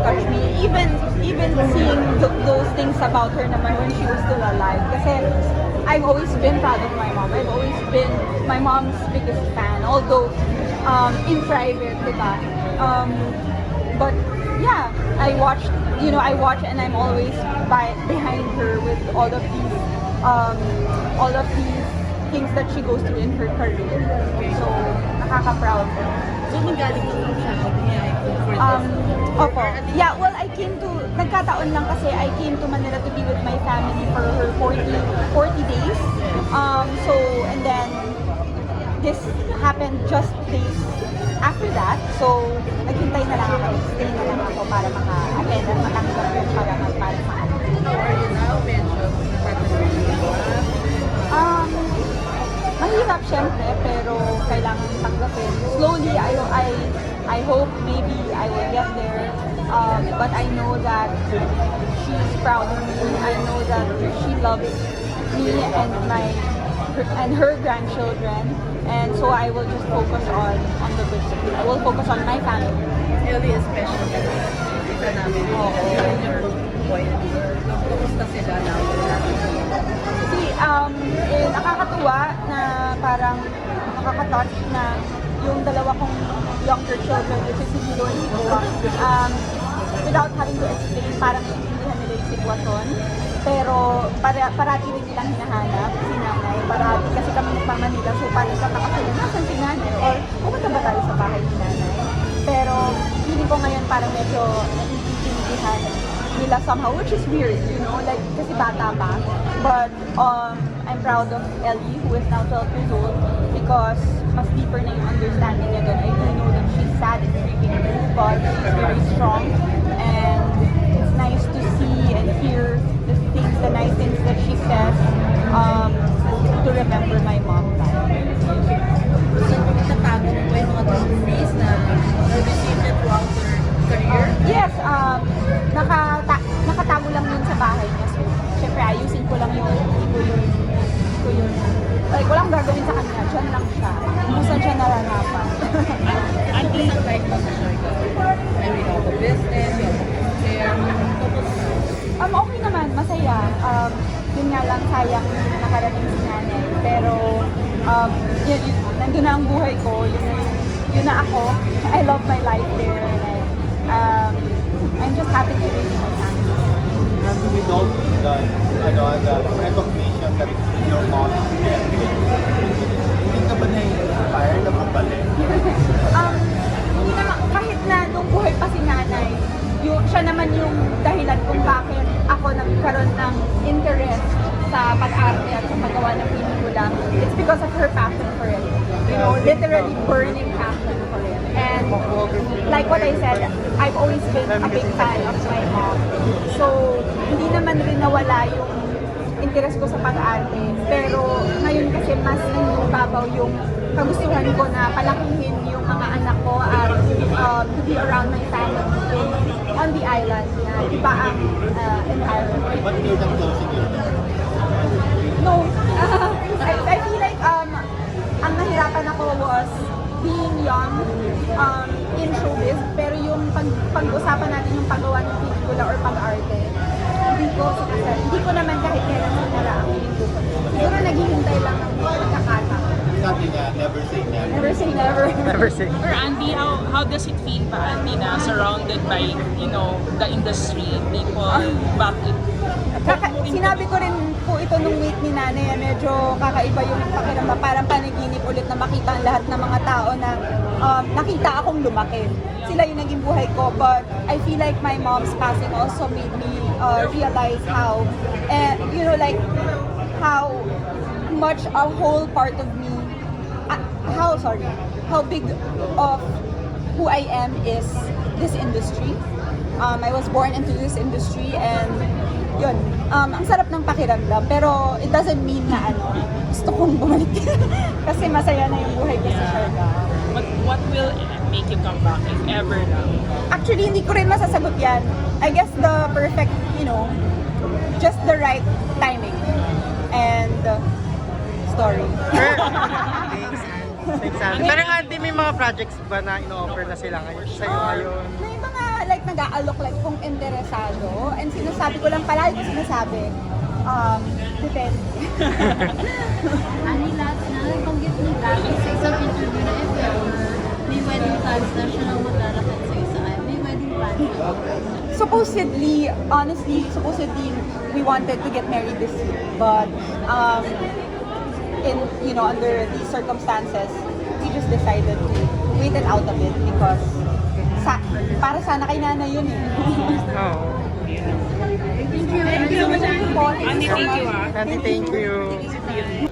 touch me. Even seeing those things about her naman when she was still alive. Kasi I've always been proud of my mom. I've always been my mom's biggest fan. Although in private, diba? But yeah, I watch and I'm always behind her with all of these things that she goes through in her career. So, nakaka-proud. So, nanggaling naman siya for Opo. Yeah, well, nagkataon lang kasi I came to Manila to be with my family for her 40 days. And then, this happened just days after that. So, naghintay na lang ako, stay na lang ako para maka-attend at matanggap yung parangal para sa akin. How are you now? Medyo Mahirap syempre, pero kailangan tanggapin. Slowly, I hope maybe I will get there. But I know that she's proud of me. I know that she loves me and her grandchildren. And so I will just focus on the good things. I will focus on my family. Ellie especially. Kita namin. Your boy and girl. Kumusta sila now? Nakakatuwa na parang nakaka-touch na yung dalawa kong younger children, which is si Milo and si Noah, without having to explain, parang naiintindihan nila yung sitwasyon. Pero parati rin nilang hinahanap si nanay. Parati kasi kami nagpamanila, so parang tataka sila, nasan si nanay? Or pumunta ba tayo sa bahay ni nanay? Pero feeling ko ngayon parang medyo naiintindihan nila somehow, which is weird, like kasi bata pa. But I'm proud of Ellie, who is now 12 years old, because mas deeper na yung understanding niya doon. I do know that she's sad and grieving, but she's very strong. And it's nice to see and hear the nice things that she says to remember my mom. So, natago mo ba yung mga trophies na na-receive niya throughout her career? Yes, nakatago lang yun sa bahay niya. So, syempre, ayusin ko lang yun. Like, walang gagawin sa kanya. Diyan lang siya. Kung saan siya naranapan. Ano sa life mo sa Sharga? I mean, all the business, you have to share. Okay naman, masaya. Yun nga lang, sayang nakarating si nanay. Pero, nandun na ang buhay ko. Yun na ako. I love my life there. And I'm just happy to be with my family. And with all the recognition that your mom is getting, hindi ka ba na-inspire na mabalik? Hindi naman, kahit na nung buhay pa si nanay, siya naman yung dahilan kung bakit ako nagkaroon ng interest sa pag-arte at sa paggawa ng pelikula. It's because of her passion for it. Literally burning passion for it. And like what I said, I've always been a big fan of my mom. So, hindi naman rin nawala yung interest ko sa pag-arte. Pero ngayon kasi mas babaw yung kagustuhan ko na palakihin yung mga anak ko at to be around my family on the island na iba ang environment. But you're not closing your door? No. I feel like ang nahirapan ako was being young in showbiz, pero yung pag-usapan natin yung paggawa ng pelikula or pag-arte, hindi ko naman kahit kailan sinara ang pelikula ko. Siguro naghihintay lang ng pagkakataon. Sabi nga, never say never. Never say never. Never say. For Andy, how does it feel pa, Andy, na surrounded by, the industry, people, bakit? Sinabi ko rin po ito nung week ni nanay, medyo kakaiba yung pakiramdam. Parang panaginip ulit na makita ang lahat ng mga tao na nakita akong lumaki. Sila yung naging buhay ko, but I feel like my mom's passing also made me realize how, how much a whole part of me, how big of who I am is this industry. I was born into this industry and yun, ang sarap ng pakiramdam, pero it doesn't mean na gusto kong bumalik. Kasi masaya na yung buhay ko sa Sharga. What will make you come back, if ever na? Actually, hindi ko rin masasagot yan. I guess the perfect, just the right timing and story. Thanks, Andy. Pero Andy, may mga projects ba na ino-offer na sila ngayon sa'yo ngayon? May mga like nag-aalok like kung interesado. And sinasabi ko lang, palagi ko sinasabi, depende. Ani last na, banggit ni Gabby sa isang interview na if ever may wedding plans na siya lang maglalakad sa isa. May wedding plans na. Supposedly, honestly, we wanted to get married this year. But, under these circumstances, we just decided to wait it out a bit because para sana kay Nana yun eh. Thank you. Thank you so much. Andy, thank you ah. Thank you.